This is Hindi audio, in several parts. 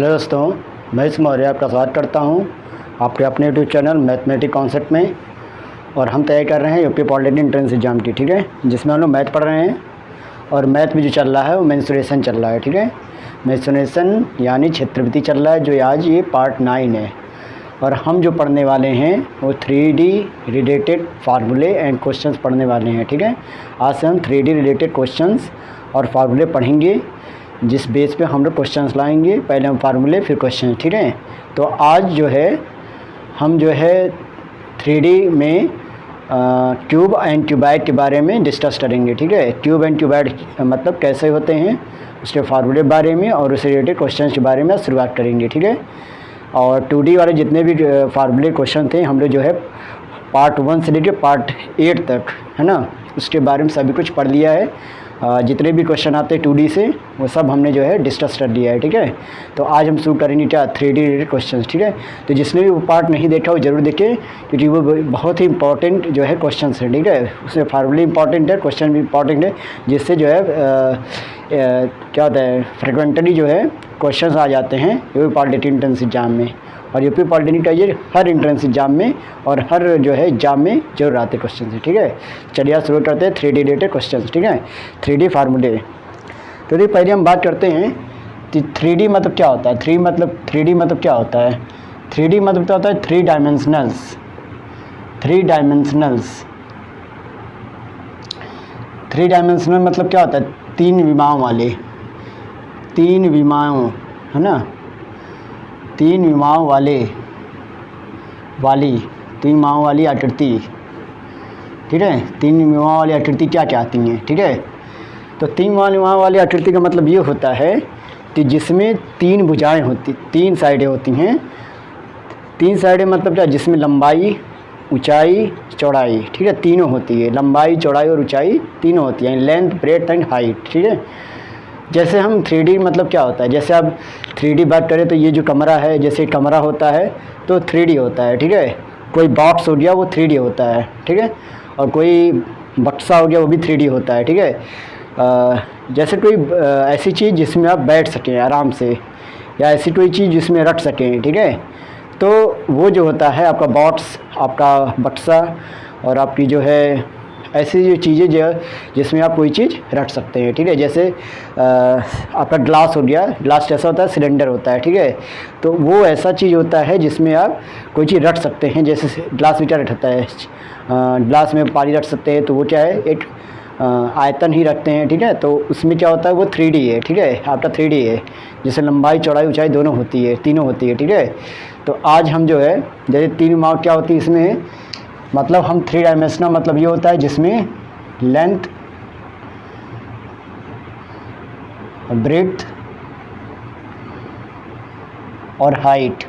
हेलो दोस्तों, महेश मौर्य आपका स्वागत करता हूं आपके अपने यूट्यूब चैनल मैथमेटिक कॉन्सेप्ट में। और हम तैयारी कर रहे हैं यूपी पॉलिटेक्निक एंट्रेंस एग्जाम की, ठीक है, जिसमें हम लोग मैथ पढ़ रहे हैं। और मैथ में जो चल रहा है वो मेंसुरेशन चल रहा है, ठीक है। मेंसुरेशन यानी क्षेत्रविधि चल रहा है, जो आज ये पार्ट 9 है। और हम जो पढ़ने वाले हैं वो 3D रिलेटेड फार्मूले एंड क्वेश्चंस पढ़ने वाले हैं, ठीक है। आज से हम 3D रिलेटेड क्वेश्चंस और फार्मूले पढ़ेंगे, जिस बेस पे हम लोग क्वेश्चंस लाएंगे। पहले हम फार्मूले फिर क्वेश्चन, ठीक है। तो आज जो है हम 3D में ट्यूब एंड ट्यूबाइड के बारे में डिस्कस करेंगे, ठीक है। ट्यूब एंड ट्यूबाइड मतलब कैसे होते हैं, उसके फार्मूले के बारे में और उससे रिलेटेड क्वेश्चन के बारे में शुरुआत करेंगे, ठीक है। और 2D वाले जितने भी फार्मूले क्वेश्चन थे हम लोग जो है पार्ट 1 से लेकर पार्ट 8 तक, है ना, उसके बारे में सभी कुछ पढ़ लिया है। जितने भी क्वेश्चन आते हैं 2D से वो सब हमने जो है डिस्कस कर लिया है, ठीक है। तो आज हम शुरू करेंगे क्या 3D रिलेटेड क्वेश्चन, ठीक है। तो जिसने भी वो पार्ट नहीं देखा वो ज़रूर देखें, क्योंकि वो बहुत ही इंपॉर्टेंट जो है क्वेश्चन है, ठीक है। उसमें फार्मूले इंपॉर्टेंट है, क्वेश्चन भी इंपॉर्टेंट है, जिससे जो है क्या होता है फ्रिक्वेंटली जो है क्वेश्चन आ जाते हैं यूपी पॉलिटेक्निक एंट्रेंस एग्जाम में। और यूपी पॉलिटेक्निक का ये हर एंट्रेंस एग्जाम में और हर जो है एग्जाम में जरूर आते क्वेश्चन है, ठीक है। चलिए आज शुरू करते हैं 3D रिलेटेड क्वेश्चन, ठीक है। 3D फार्मूले। तो देखिए पहले हम बात करते हैं कि 3D मतलब क्या होता है। 3D मतलब क्या होता है। 3D मतलब क्या होता है, 3 डायमेंशनल्स। 3 डायमेंशनल मतलब क्या होता है, 3 विमाओं वाले, 3 विमाओं, है ना, 3 विमाओं वाली आकृति, ठीक है। 3 विमाओं वाली आकृति क्या कहती हैं, ठीक है। तो 3 विमाओं वाली आकृति का मतलब ये होता है कि जिसमें 3 भुजाएं होती, 3 साइडें होती हैं। 3 साइडें मतलब क्या, जिसमें लंबाई, ऊंचाई, चौड़ाई, ठीक है, तीनों होती है। लंबाई, चौड़ाई और ऊंचाई तीनों होती हैं, लेंथ, ब्रेड्थ एंड हाइट, ठीक है। जैसे हम 3D मतलब क्या होता है, जैसे आप 3D बात करें तो ये जो कमरा है, जैसे कमरा होता है तो 3D होता है, ठीक है। कोई बॉक्स हो गया वो 3D होता है, ठीक है। और कोई बक्सा हो गया वो भी 3D होता है, ठीक है। जैसे कोई ऐसी चीज़ जिसमें आप बैठ सकें आराम से, या ऐसी कोई चीज़ जिसमें रख सकें, ठीक है। तो वो जो होता है आपका बॉक्स, आपका बक्सा, और आपकी जो है ऐसी जो चीज़ें जो जिसमें आप कोई चीज़ रख सकते हैं, ठीक है। जैसे आपका ग्लास हो गया, ग्लास कैसा होता है, सिलेंडर होता है, ठीक है। तो वो ऐसा चीज़ होता है जिसमें आप कोई चीज़ रख सकते हैं। जैसे ग्लास में क्या रखता है, ग्लास में पानी रख सकते हैं, तो वो क्या है, एक आयतन ही रखते हैं, ठीक है। तो उसमें क्या होता है, वो 3D है, ठीक है, आपका 3D है, जैसे लंबाई, चौड़ाई, ऊंचाई दोनों होती है, तीनों होती है, ठीक है। तो आज हम जो है जैसे 3 विमाओं क्या होती है इसमें, मतलब हम 3 डायमेंशनल मतलब ये होता है जिसमें लेंथ, ब्रेड्थ और हाइट,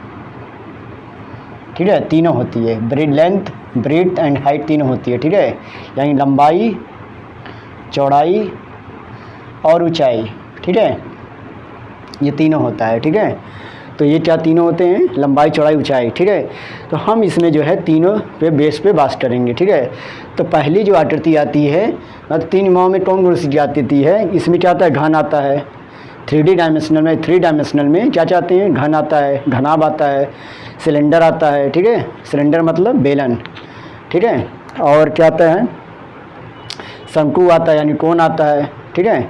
ठीक है, तीनों होती है। लेंथ, ब्रेड्थ एंड हाइट तीनों होती है, ठीक है। यानी लंबाई, चौड़ाई और ऊंचाई, ठीक है, ये तीनों होता है, ठीक है। तो ये क्या तीनों होते हैं, लंबाई, चौड़ाई, ऊंचाई, ठीक है। तो हम इसमें जो है तीनों पे बेस पे बात करेंगे, ठीक है। तो पहली जो आकृति आती है, मतलब 3 विमाओं में कौन सी आती है, इसमें क्या आता है, घन आता है। 3D डायमेंशनल में, 3 डायमेंशनल में क्या चाहते हैं, घन आता है, घनाभ आता है, सिलेंडर आता है, ठीक है। सिलेंडर मतलब बेलन, ठीक है। और क्या आता है, शंकु आता है, यानी कोण आता है, ठीक है।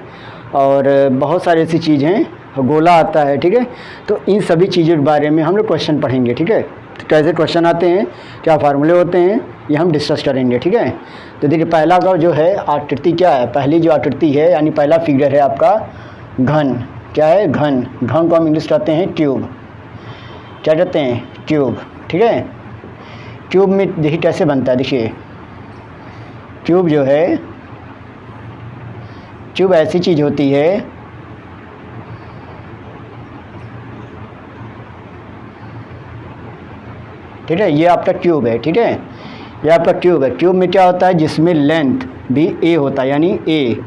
और बहुत सारी ऐसी चीज़ें हैं, गोला आता है, ठीक है। तो इन सभी चीज़ों के बारे में हम लोग क्वेश्चन पढ़ेंगे, ठीक है। तो कैसे क्वेश्चन आते हैं, क्या फार्मूले होते हैं, ये हम डिस्कस करेंगे, ठीक है। तो देखिए पहला का जो है आकृति क्या है, पहली जो आकृति है यानी पहला फिगर है आपका घन। क्या है, घन। घन को हम इंग्लिश कहते हैं ट्यूब। क्या कहते हैं, ट्यूब, ठीक है। ट्यूब में देखिए कैसे बनता है, देखिए ट्यूब जो है, ट्यूब ऐसी चीज़ होती है ठीक है। ये आपका ट्यूब है, ठीक है, ये आपका ट्यूब है। ट्यूब में क्या होता है, जिसमें लेंथ भी ए होता है, यानी ए,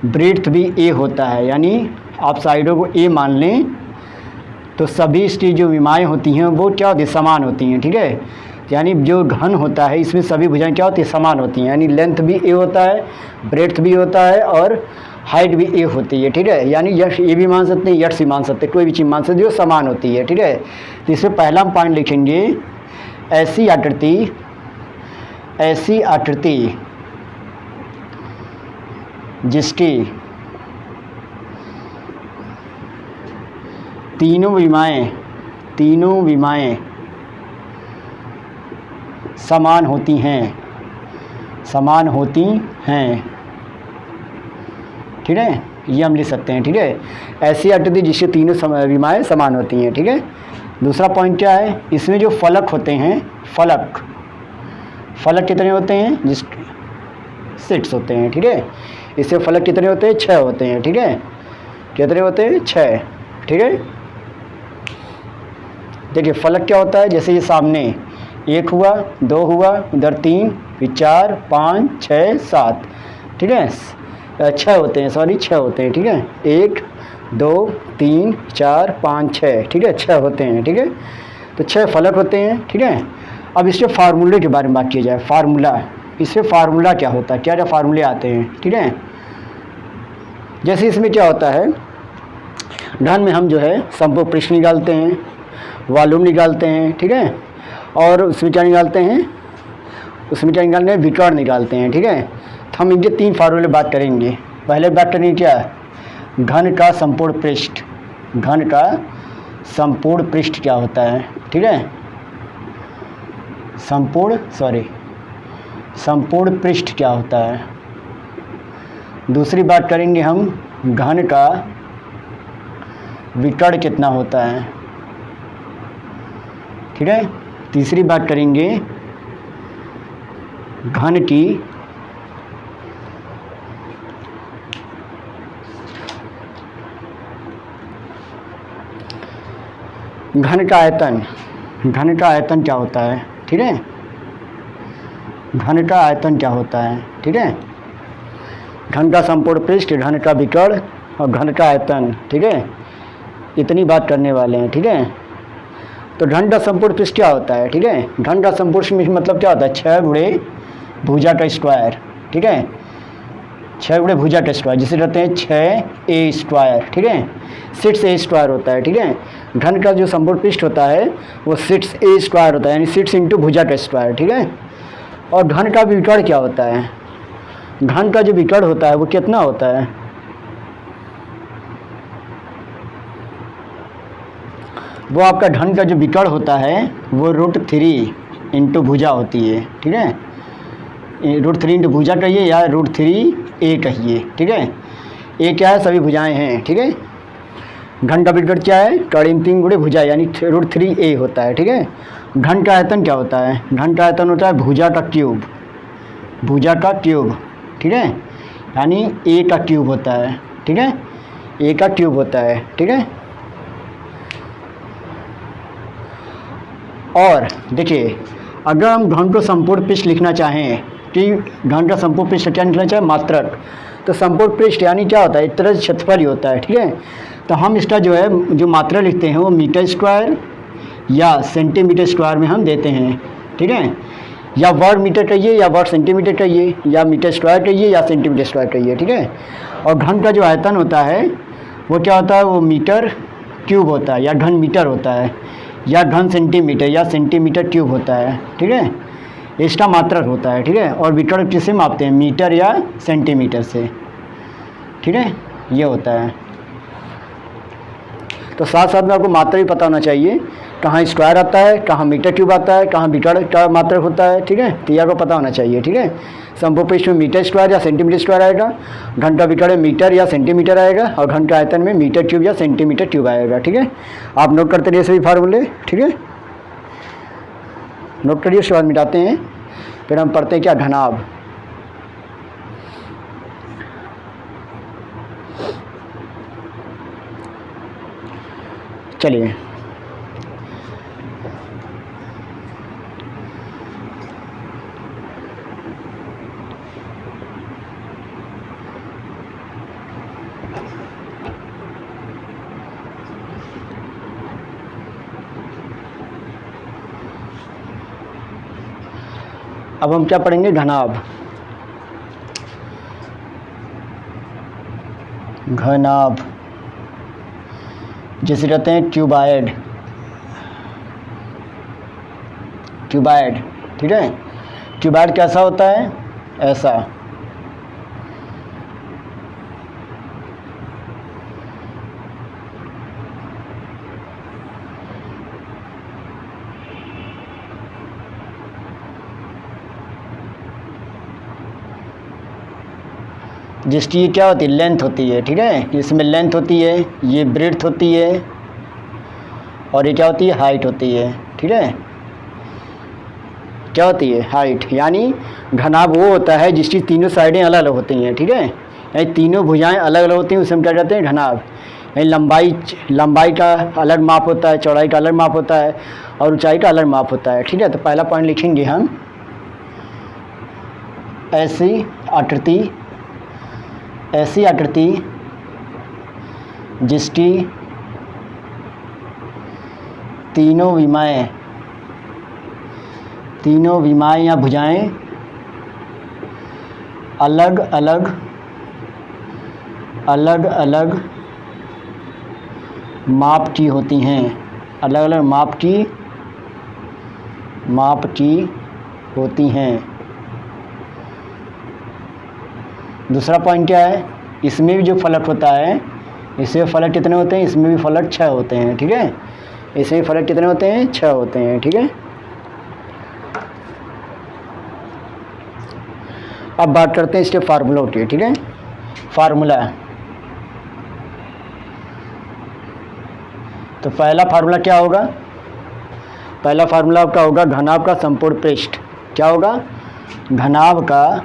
ब्रेड्थ भी ए होता है, यानी आप साइडों को ए मान लें तो सभी इसकी जो विमाएँ होती हैं वो क्या होती है, समान होती हैं, ठीक है। यानी जो घन होता है इसमें सभी भुजाएं क्या होती है, समान होती हैं, यानी लेंथ भी ए होता है, ब्रेड्थ भी होता है और हाइट भी ए होती है, ठीक है। यानी यश ए भी मान सकते हैं, यश भी मान सकते हैं, कोई भी चीज़ मान सकते हैं जो समान होती है, ठीक है। तो इसमें पहला हम पॉइंट लिखेंगे, ऐसी आकृति जिसकी तीनों विमाएं समान होती हैं, ठीक है। ये हम लिख सकते हैं, ठीक है। ऐसी आकृति जिससे तीनों विमाएं समान होती हैं, ठीक है। दूसरा पॉइंट क्या है, इसमें जो फलक होते हैं, फलक कितने होते हैं, जिस 6 होते हैं, ठीक है। इससे फलक कितने होते हैं, 6 होते हैं, ठीक है। कितने होते हैं, 6, ठीक है। देखिए फलक क्या होता है, जैसे ये सामने 1 हुआ, 2 हुआ, उधर 3, फिर 4, 5, 6, 7, ठीक है। 6 होते हैं, 6 होते हैं, ठीक है। 1, 2, 3, 4, 5, 6, ठीक है, 6 होते हैं, ठीक है। तो 6 फलक होते हैं, ठीक है। अब इसके फार्मूले के बारे में बात की जाए, फार्मूला, इससे फार्मूला क्या होता है, क्या क्या फार्मूले आते हैं, ठीक है। जैसे इसमें क्या होता है, घन में हम जो है संपूर्ण पृष्ठ निकालते हैं, वॉल्यूम निकालते हैं, ठीक है। और उसमें क्या निकालते हैं, विकर्ण निकालते हैं, ठीक है। तो हम इनके 3 फार्मूले बात करेंगे। पहले बात करेंगे क्या, घन का संपूर्ण पृष्ठ क्या होता है, ठीक है। संपूर्ण पृष्ठ क्या होता है। दूसरी बात करेंगे हम, घन का विकर्ण कितना होता है, ठीक है। तीसरी बात करेंगे, घन का आयतन क्या होता है, ठीक है। घन का आयतन क्या होता है, ठीक है। घन का संपूर्ण पृष्ठ, घन का विकर्ण और घन का आयतन, ठीक है। इतनी बात करने वाले हैं, ठीक है। तो घन का संपूर्ण पृष्ठ क्या होता है, ठीक है। घन का संपूर्ण मतलब क्या होता है, 6 गुणे भुजा का स्क्वायर, ठीक है। 6 गुणे भुजा का स्क्वायर, जिसे कहते हैं 6a स्क्वायर, ठीक है। 6a स्क्वायर होता है, ठीक है। घन का जो संपूर्ण पृष्ठ होता है वो 6a स्क्वायर होता है, यानी 6 इंटू भुजा का स्क्वायर, ठीक है। और घन का विकर्ण क्या होता है, घन का जो विकर्ण होता है वो कितना होता है, वो आपका घन का जो विकर्ण होता है वो √3 इंटू भुजा होती है, ठीक है। √3 इंटू भुजा कहिए या √3a कहिए, ठीक है। a क्या है, सभी भुजाएं हैं, ठीक है। घन का विकर्ण क्या है, कड़ीम 3 गुणे भुजा, यानी √3a होता है, ठीक है। घन का आयतन क्या होता है, घन का आयतन होता है भुजा का क्यूब, ठीक है। यानी a का क्यूब होता है, ठीक है। a का क्यूब होता है, ठीक है। और देखिए अगर हम घन को संपूर्ण पृष्ठ लिखना चाहें कि घन का संपूर्ण पृष्ठ क्या लिखना चाहें, मात्रक, तो संपूर्ण पृष्ठ यानी क्या होता है, एक तरह से क्षेत्रफल ही होता है, ठीक है। तो हम इसका जो है जो मात्रा लिखते हैं वो मीटर स्क्वायर या सेंटीमीटर स्क्वायर में हम देते हैं, ठीक है। या वर्ग मीटर कहिए या वर्ग सेंटीमीटर कहिए या मीटर स्क्वायर कहिए या सेंटीमीटर स्क्वायर कहिए, ठीक है। और घन का जो आयतन होता है वो क्या होता है, वो मीटर क्यूब होता है या घन मीटर होता है या घन सेंटीमीटर या सेंटीमीटर क्यूब होता है, ठीक है। इसका मात्रक होता है, ठीक है। और विकर्ण किससे मापते हैं, मीटर या सेंटीमीटर से, ठीक है। ये होता है। तो साथ साथ में आपको मात्रा भी पता होना चाहिए, कहाँ स्क्वायर आता है, कहाँ मीटर क्यूब आता है, कहाँ विकर्ण का मात्रक होता है, ठीक है। तो ये आपको पता होना चाहिए, ठीक है। संपूर्ण पृष्ठ में मीटर स्क्वायर या सेंटीमीटर स्क्वायर आएगा, घन का विकर्ण मीटर या सेंटीमीटर आएगा और घन का आयतन में मीटर क्यूब या सेंटीमीटर क्यूब आएगा, ठीक है। आप नोट करते रहिए सभी फार्मूले, ठीक है। नोट करिए, उसके बाद मिटाते हैं, फिर हम पढ़ते हैं क्या, घनाभ। चलिए अब हम क्या पढ़ेंगे, घनाभ। घनाभ जिसे कहते हैं क्यूबाइड, ठीक है। क्यूबाइड कैसा होता है? ऐसा। जिसकी ये क्या होती है? लेंथ होती है, ठीक है। इसमें लेंथ होती है, ये ब्रेड्थ होती है, और ये क्या होती है? हाइट होती है, ठीक है। क्या होती है? हाइट। यानी घनाभ वो होता है जिसकी तीनों साइडें अलग अलग होती हैं, ठीक है। यानी तीनों भुजाएं अलग अलग होती हैं, उसे हम क्या कहते हैं? घनाभ। यानी लंबाई का अलग माप होता है, चौड़ाई का अलग माप होता है, और ऊंचाई का अलग माप होता है, ठीक है। तो पहला पॉइंट लिखेंगे हम, ऐसी आकृति जिसकी तीनों विमाएं या भुजाएं अलग अलग माप की होती हैं, अलग अलग माप की होती हैं। दूसरा पॉइंट क्या है? इसमें भी जो फलक होता है, इसमें फलक कितने होते हैं? इसमें भी फलक 6 होते हैं, ठीक है। इसमें फलक कितने होते हैं? 6 होते हैं, ठीक है। अब बात करते हैं इसके फार्मूलों की, ठीक है। फार्मूला, तो पहला फार्मूला क्या होगा? पहला फार्मूला आपका होगा घनाभ का संपूर्ण पृष्ठ। क्या होगा? घनाभ का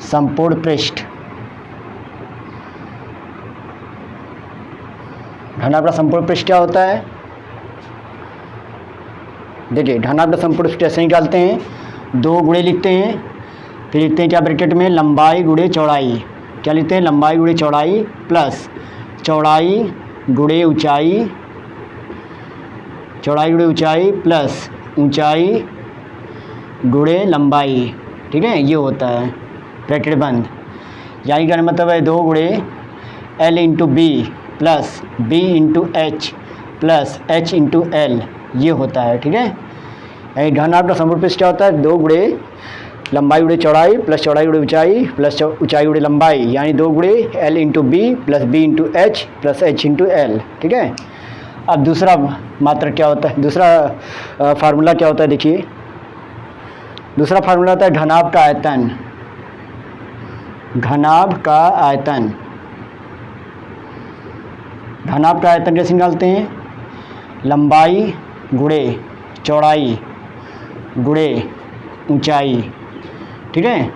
संपूर्ण पृष्ठ। घनाभ का संपूर्ण पृष्ठ क्या होता है? देखिए, घनाभ का संपूर्ण पृष्ठ ऐसे निकालते हैं, 2 गुणे लिखते हैं, फिर लिखते हैं क्या ब्रैकेट में? लंबाई गुणे चौड़ाई। क्या लिखते हैं? लंबाई गुणे चौड़ाई प्लस चौड़ाई गुणे ऊंचाई, प्लस ऊंचाई गुणे लंबाई, ठीक है। ये होता है ब्रैकेट बंद। यानी क्या मतलब है? 2 गुणे L into b plus B into h plus H into L, ये होता है, ठीक है। यानी घनाभ का संपूर्ण पृष्ठ क्या होता है? 2 गुणे लंबाई गुणे चौड़ाई प्लस चौड़ाई गुणे ऊंचाई प्लस ऊंचाई गुणे लंबाई, यानी 2 गुणे L into b plus B into h plus H into L, ठीक है। अब दूसरा मात्रक क्या होता है? दूसरा फार्मूला क्या होता है? देखिए, दूसरा फार्मूला होता है घनाभ का आयतन। घनाभ का आयतन कैसे निकालते हैं? लंबाई गुणे चौड़ाई गुणे ऊंचाई, ठीक है।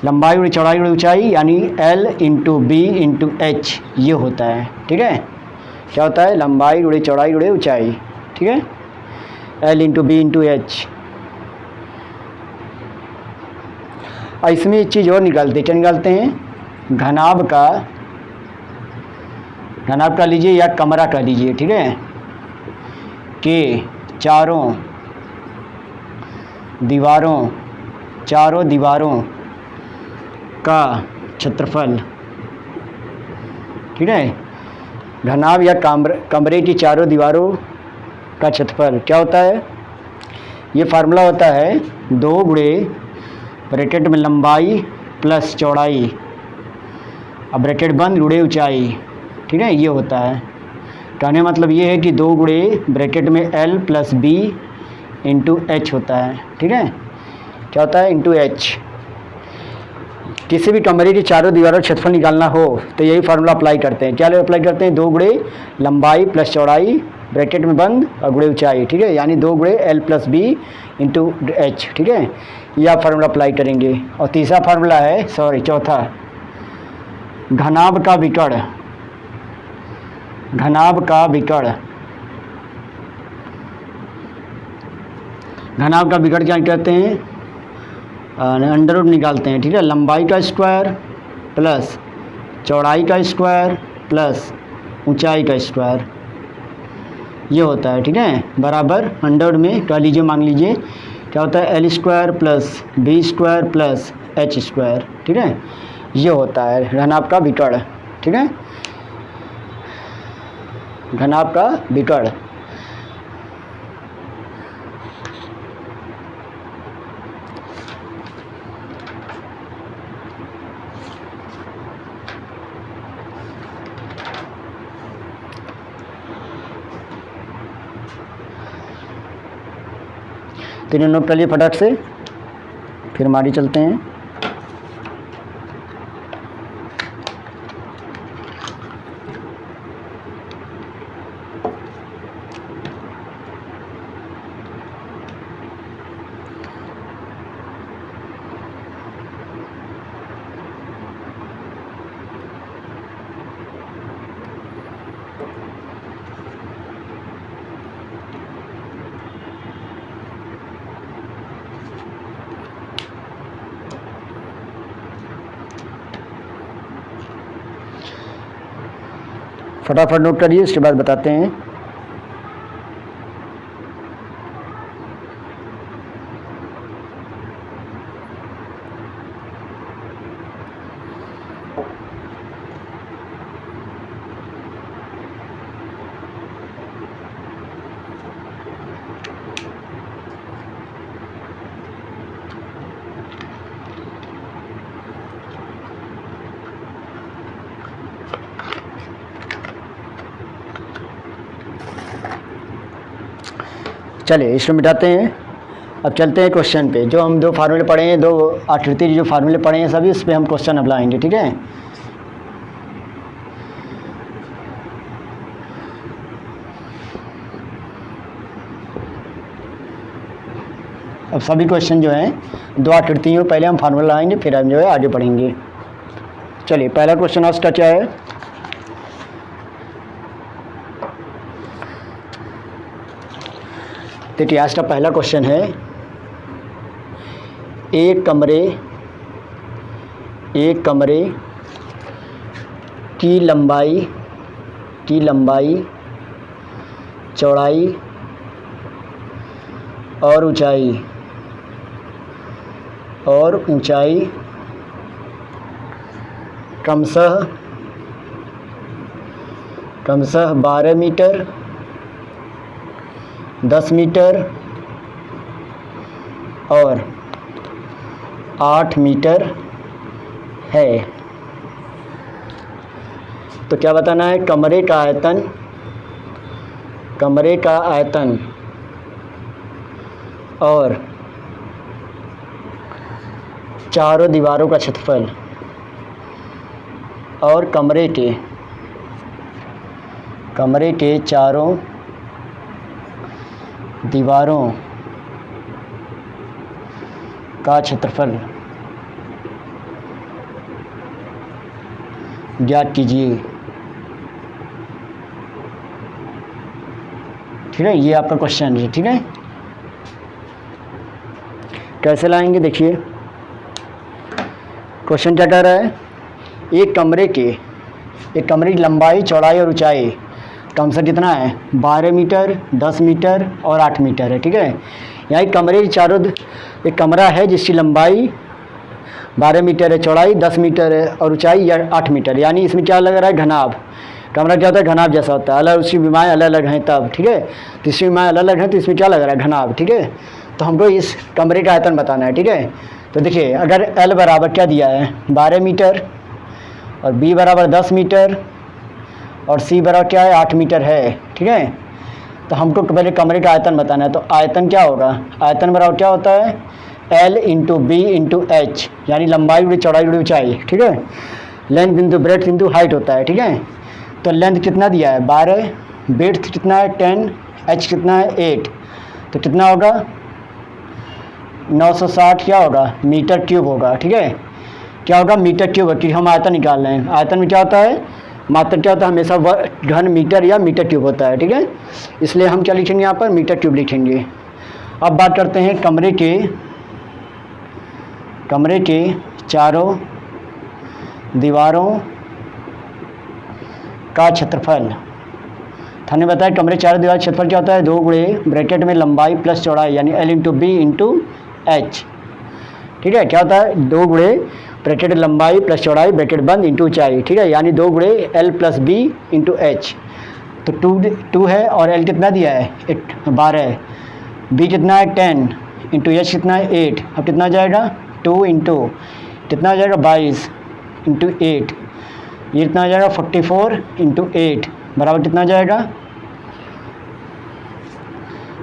लंबाई गुणे चौड़ाई गुणे ऊंचाई यानी L into b into h, ये होता है, ठीक है। क्या होता है? लंबाई गुणे चौड़ाई गुणे ऊंचाई, ठीक है। L into b into h. और इसमें एक चीज़ और निकालते हैं। क्या निकालते हैं? घनाभ का लीजिए या कमरा का लीजिए, ठीक है, के चारों दीवारों का क्षेत्रफल, ठीक है। घनाभ या कमरे की चारों दीवारों का क्षेत्रफल क्या होता है? ये फार्मूला होता है 2 गुणे ब्रैकेट में लंबाई प्लस चौड़ाई, अब ब्रैकेट बंद गुणे ऊंचाई, ठीक है। ये होता है। कहने मतलब ये है कि 2 गुणे ब्रैकेट में L plus B into H होता है, ठीक है। क्या होता है? Into H. किसी भी कमरे की चारों दीवारों क्षेत्रफल निकालना हो तो यही फार्मूला अप्लाई करते हैं। क्या अप्लाई करते हैं? 2 गुणे लंबाई प्लस चौड़ाई ब्रैकेट में बंद और गुणे ऊंचाई, ठीक है। यानी 2 गुणे L plus B into h, ठीक है। यह फार्मूला अप्लाई करेंगे। और तीसरा फार्मूला है, चौथा, घनाभ का विकर्ण। घनाभ का विकर्ण क्या कहते हैं? अंडर रूट निकालते हैं, ठीक है। लंबाई का स्क्वायर प्लस चौड़ाई का स्क्वायर प्लस ऊंचाई का स्क्वायर, ये होता है, ठीक है, बराबर अंडर रूट में क्या लीजिए, मान लीजिए क्या होता है? L square plus B square plus H square, ठीक है। ये होता है घनाभ का विकर्ण, ठीक है, घनाभ का विकर्ण। तीनों नोट कर लिए फटाक से, फिर हमारी चलते हैं। फटाफट नोट करिए, इसके बाद बताते हैं। चलिए इसको मिटाते हैं। अब चलते हैं क्वेश्चन पे। जो हम दो फार्मूले पढ़े हैं, दो आकृति जो फार्मूले पढ़े हैं सभी, उस पर हम क्वेश्चन अप्लाएंगे, ठीक है। अब सभी क्वेश्चन जो हैं दो आकृतियों पहले हम फार्मूला लगाएंगे, फिर हम जो है आगे बढ़ेंगे। चलिए पहला क्वेश्चन आज का क्या है। देखिए आज का पहला क्वेश्चन है, एक कमरे की लंबाई चौड़ाई और ऊंचाई क्रमशः 12 मीटर, 10 मीटर और 8 मीटर है। तो क्या बताना है, कमरे का आयतन और चारों दीवारों का क्षेत्रफल और कमरे के चारों दीवारों का क्षेत्रफल ज्ञात कीजिए, ठीक है। ये आपका क्वेश्चन है, ठीक है। कैसे लाएंगे, देखिए क्वेश्चन क्या कह रहा है, एक कमरे की लंबाई चौड़ाई और ऊंचाई कम से कितना है, 12 मीटर, 10 मीटर और 8 मीटर है, ठीक है। यहाँ कमरे की चारों, एक कमरा है जिसकी लंबाई 12 मीटर है, चौड़ाई 10 मीटर है और ऊंचाई 8 मीटर, यानी इसमें क्या लग रहा है, घनाभ। कमरा क्या होता है, घनाभ जैसा होता है, अलग उसकी विमाएँ अलग अलग हैं तब, ठीक है। तो इसकी विमाएँ अलग अलग हैं तो इसमें क्या लग रहा है, घनाभ, ठीक है। तो हमको इस कमरे का आयतन बताना है, ठीक है। तो देखिए अगर L बराबर क्या दिया है, 12 मीटर और B बराबर 10 मीटर और C बराबर क्या है, 8 मीटर है, ठीक है। तो हमको पहले कमरे का आयतन बताना है। तो आयतन क्या होगा, आयतन बराबर क्या होता है, L into b into h, यानी लंबाई गुणित चौड़ाई गुणित ऊंचाई, ठीक है। Length into breadth into height होता है, ठीक है। तो लेंथ कितना दिया है, 12, ब्रेड्थ कितना है 10, एच कितना है 8, तो कितना होगा 960 क्या होगा, मीटर क्यूब होगा, ठीक है। क्या होगा, मीटर क्यूब, क्योंकि हम आयतन निकाल रहे हैं। आयतन में क्या होता है, मात्रा क्या होता है, हमेशा घन मीटर या मीटर क्यूब होता है, ठीक है। इसलिए हम क्या लिखेंगे, यहाँ पर मीटर क्यूब लिखेंगे। अब बात करते हैं कमरे के चारों दीवारों का क्षेत्रफल। हमने बताया कमरे चारों दीवार क्षेत्रफल क्या होता है, 2 गुणे ब्रैकेट में लंबाई प्लस चौड़ाई, यानी L into b into h, ठीक है। क्या होता है, 2 गुणे ब्रैकेट लंबाई प्लस चौड़ाई ब्रैकेट बंद इंटू ऊंचाई, ठीक है, यानी 2 गुणे l plus b into h. तो 2 है और एल कितना दिया है 12, बी कितना है 10 इंटू एच कितना है 8। अब कितना आ जाएगा 2 इंटू कितना आ जाएगा 22 इंटू 8, ये कितना आ जाएगा 44 इंटू 8 बराबर कितना आ जाएगा,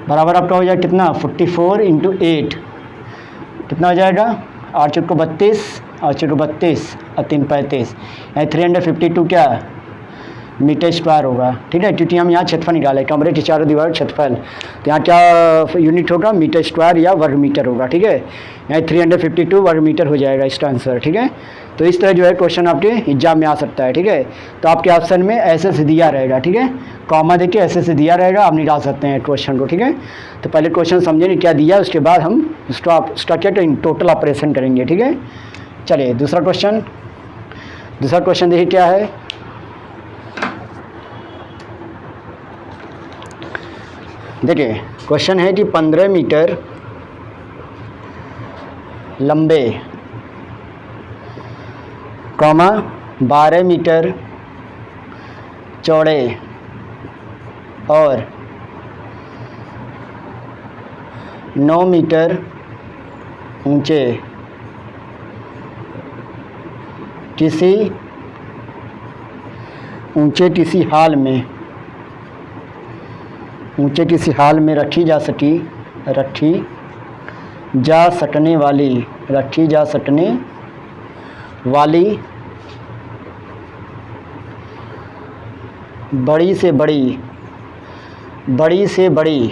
बराबर आपका हो जाएगा कितना 44 इंटू 8 कितना हो जाएगा 8 चौको 32 8 चौको 32 और 3 35, यानी 352 क्या मीटर स्क्वायर होगा, ठीक है, क्योंकि हम यहाँ क्षेत्रफल निकाले कमरे की चारों दीवार क्षेत्रफल, तो यहाँ क्या यूनिट होगा मीटर स्क्वायर या वर्ग मीटर होगा, ठीक है, यहाँ 352 वर्ग मीटर हो जाएगा इसका आंसर, ठीक है। तो इस तरह जो है क्वेश्चन आपके एग्जाम में आ सकता है, ठीक है। तो आपके ऑप्शन में ऐसे से दिया रहेगा, ठीक है, कॉमा देखिए ऐसे से दिया रहेगा, आप निकाल सकते हैं क्वेश्चन को, ठीक है। तो पहले क्वेश्चन समझेंगे क्या दिया, उसके बाद हम उसका क्या टोटल ऑपरेशन करेंगे, ठीक है। चलिए दूसरा क्वेश्चन देखिए क्या है। देखिए क्वेश्चन है कि 15 मीटर लंबे, 12 मीटर चौड़े और 9 मीटर ऊंचे किसी हाल में रखी जा सकने वाली बड़ी से बड़ी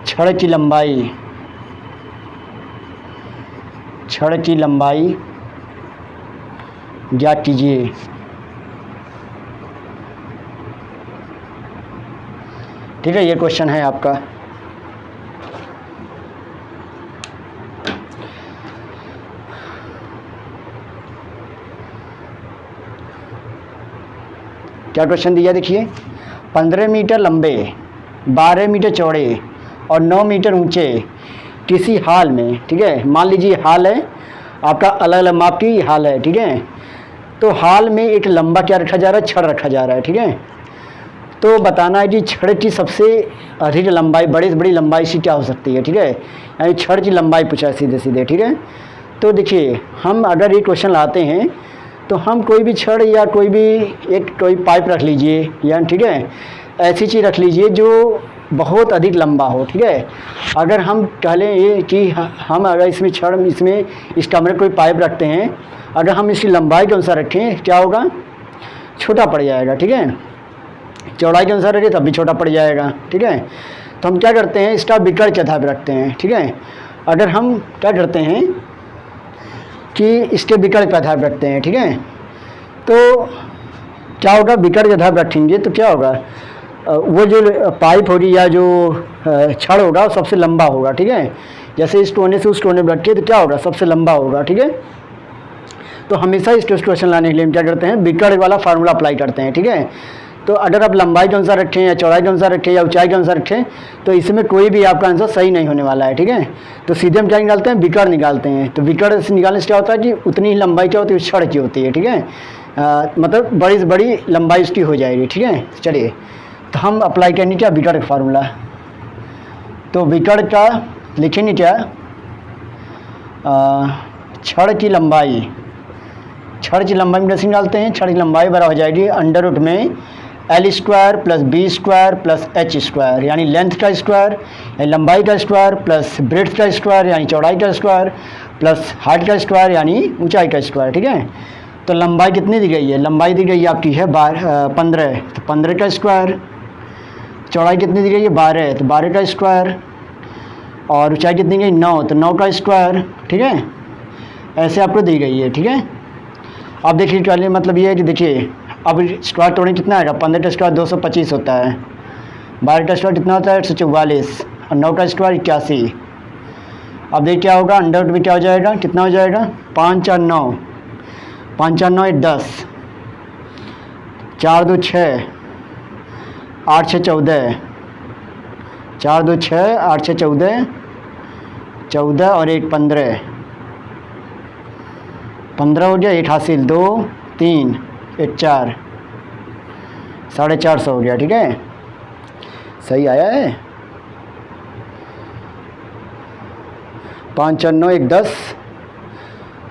छड़ की लंबाई ज्ञात कीजिए। ठीक है, ये क्वेश्चन है आपका। क्या क्वेश्चन दिया देखिए, 15 मीटर लंबे, 12 मीटर चौड़े और 9 मीटर ऊंचे किसी हाल में, ठीक है, मान लीजिए हाल है आपका, अलग अलग माप की हाल है, ठीक है। तो हाल में एक लंबा क्या रखा जा रहा है, छड़ रखा जा रहा है, ठीक है। तो बताना है कि छड़ की सबसे अधिक लंबाई, बड़ी से बड़ी लंबाई से क्या हो सकती है, ठीक है, यानी छड़ की लंबाई पूछा है सीधे सीधे, ठीक है। तो देखिए हम अगर ये क्वेश्चन लाते हैं तो हम कोई भी छड़ या कोई पाइप रख लीजिए, या ठीक है, ऐसी चीज़ रख लीजिए जो बहुत अधिक लंबा हो, ठीक है। अगर हम कह लें ये कि हम अगर इसमें इस कमरे कोई पाइप रखते हैं, अगर हम इसकी लंबाई के अनुसार रखें क्या होगा, छोटा पड़ जाएगा, ठीक है। चौड़ाई के अनुसार रखें तब भी छोटा पड़ जाएगा, ठीक है। तो हम क्या करते हैं, इसका विकर्ण के आधार पर रखते हैं, ठीक है। अगर हम क्या करते हैं कि इसके विकर्ण के आधार पर रखते हैं, ठीक है, तो क्या होगा, विकर्ण के आधार पर रखेंगे तो क्या होगा, वो जो पाइप होगी या जो छड़ होगा वो सबसे लंबा होगा, ठीक है। जैसे इस कोने से उस कोने में रखिए तो क्या होगा, सबसे लंबा होगा, ठीक है। तो हमेशा इस क्वेश्चन लाने के लिए हम क्या करते हैं, विकर्ण वाला फार्मूला अप्लाई करते हैं, ठीक है। तो अगर आप लंबाई के अनुसार रखें या चौड़ाई के अनुसार रखें या ऊंचाई के अनुसार रखें तो इसमें कोई भी आपका आंसर सही नहीं होने वाला है, ठीक है। तो सीधे हम क्या निकालते हैं, विकर्ण निकालते हैं। तो विकर्ण से निकालने से क्या होता है कि उतनी ही लंबाई क्या होती है, छड़ की होती है, ठीक है, मतलब बड़ी से बड़ी लंबाई उसकी हो जाएगी, ठीक है। चलिए तो हम अप्लाई करेंगे क्या, विकर्ण का फार्मूला। तो विकर्ण का लिखेंगे क्या, छड़ की लंबाई में कैसे निकालते हैं, छड़ की लंबाई बराबर हो जाएगी अंडर रूट में L square plus b square plus h square, यानी लेंथ का स्क्वायर यानी लंबाई का स्क्वायर प्लस ब्रेड्थ का स्क्वायर यानी चौड़ाई का स्क्वायर प्लस हाइट का स्क्वायर यानी ऊंचाई का स्क्वायर, ठीक है। तो लंबाई कितनी दी गई है, लंबाई दी गई है आपकी है 15, तो 15 का स्क्वायर। चौड़ाई कितनी दी गई है 12, तो 12 का स्क्वायर। और ऊंचाई कितनी गई 9, तो 9 का स्क्वायर, ठीक है। ऐसे आपको दी गई है, ठीक है। अब देखिए क्या मतलब ये है कि देखिए अब स्क्वायर तोड़ने कितना आएगा, 15 का स्क्वायर 225 होता है, 12 का स्क्वायर कितना होता है 144 और 9 का स्क्वायर 81। अब देखिए क्या होगा, अंडर रूट में क्या हो जाएगा, कितना हो जाएगा 5 और 9, 5 और 9 10, 4 2 6, 8 6 14, 4 2 6, 8 6 14, 14 और 1 15, 15 हो गया, 8 हासिल 2 3 1 4, 450 हो गया। ठीक है, सही आया है। 5 4 9 1 10,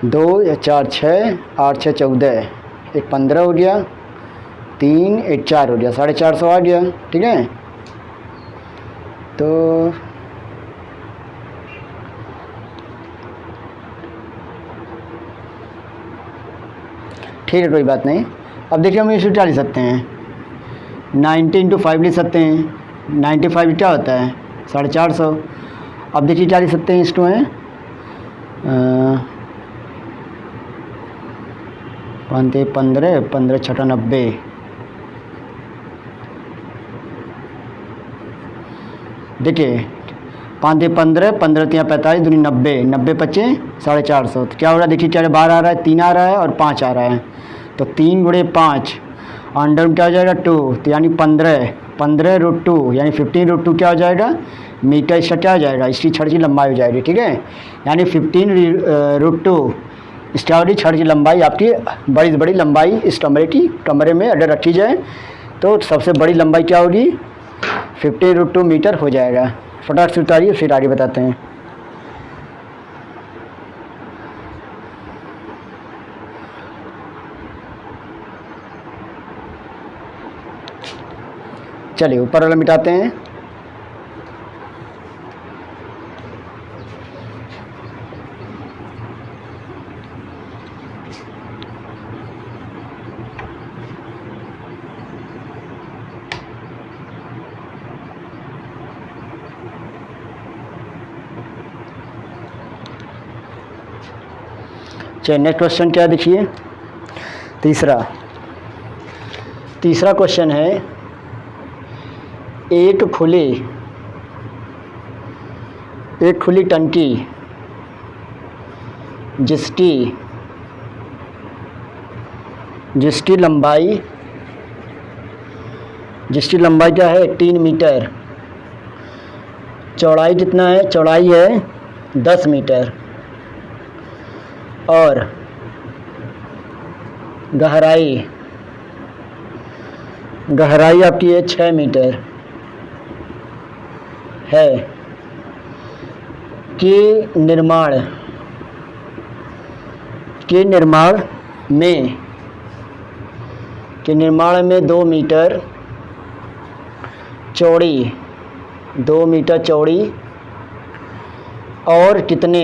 2 4 6 8 6 14, 1 15 हो गया, 3 1 4 हो गया, 450 आ गया। ठीक है, तो ठीक है, कोई बात नहीं। अब देखिए हम इसे क्या लिख सकते हैं, 90 × 5 लिख सकते हैं। 95 क्या होता है, 450। अब देखिए क्या लिख सकते हैं इसको हैं 5 15 15 6 90। देखिए 5 15 15 3 45 दूनी 90, 90 25 450। तो क्या हो रहा है, देखिए क्या बाहर आ रहा है, 3 आ रहा है और 5 आ रहा है। तो 3 × 5 अंडर क्या हो जाएगा 2, तो यानी 15 √2 यानी 15 √2 क्या हो जाएगा मीटर। इसका क्या हो जाएगा, इसकी छड़ की लंबाई हो जाएगी। ठीक है, यानी 15 √2 इस क्या होगी, छड़ की लंबाई आपकी बड़ी से बड़ी लंबाई इस कमरे में अगर रखी जाए तो सबसे बड़ी लंबाई क्या होगी, 15 √2 मीटर हो जाएगा। फटाक से उतारिए, फिर आगे बताते हैं। चलिए ऊपर वाला मिटाते हैं। चलिए नेक्स्ट क्वेश्चन क्या देखिए, तीसरा क्वेश्चन है, एक खुली टंकी जिसकी लंबाई क्या है 3 मीटर, चौड़ाई कितना है, चौड़ाई है 10 मीटर और गहराई आपकी है 6 मीटर है, के निर्माण में 2 मीटर चौड़ी और कितने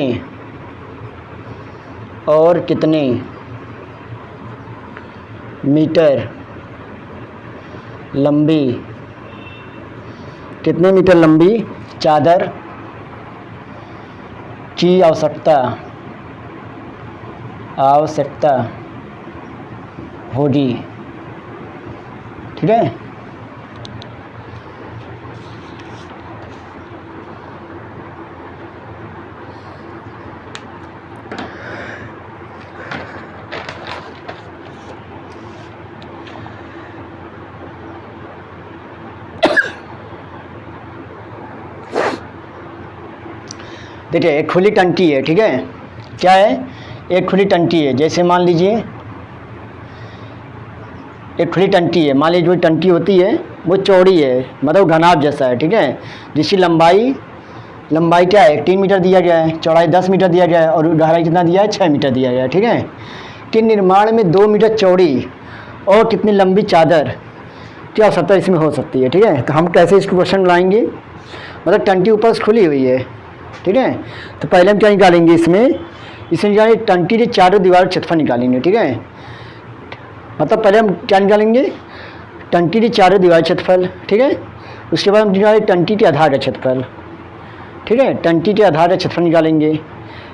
मीटर लंबी चादर की आवश्यकता होगी। ठीक है, देखिए एक खुली टंकी है। ठीक है, क्या है, एक खुली टंकी है। जैसे मान लीजिए एक खुली टंकी है, मान लीजिए जो टंकी होती है वो चौड़ी है, मतलब घनाभ जैसा है। ठीक है, जिसकी लंबाई क्या है 3 मीटर दिया गया है, चौड़ाई 10 मीटर दिया गया है और गहराई कितना दिया है 6 मीटर दिया गया है। ठीक है, कि निर्माण में 2 मीटर चौड़ी और कितनी लंबी चादर की आवश्यकता इसमें हो सकती है। ठीक है, तो हम कैसे इसको क्वेश्चन लाएंगे, मतलब टंकी ऊपर से खुली हुई है। ठीक है, तो पहले हम क्या निकालेंगे, इसमें निकालेंगे टंकी के चारों दीवार क्षेत्रफल निकालेंगे। ठीक है, मतलब पहले हम क्या निकालेंगे, टंकी की चारों दीवार क्षेत्रफल। ठीक है, उसके बाद हम निकालेंगे टंकी के आधार का क्षेत्रफल। ठीक है, टंकी के आधार का क्षेत्रफल निकालेंगे।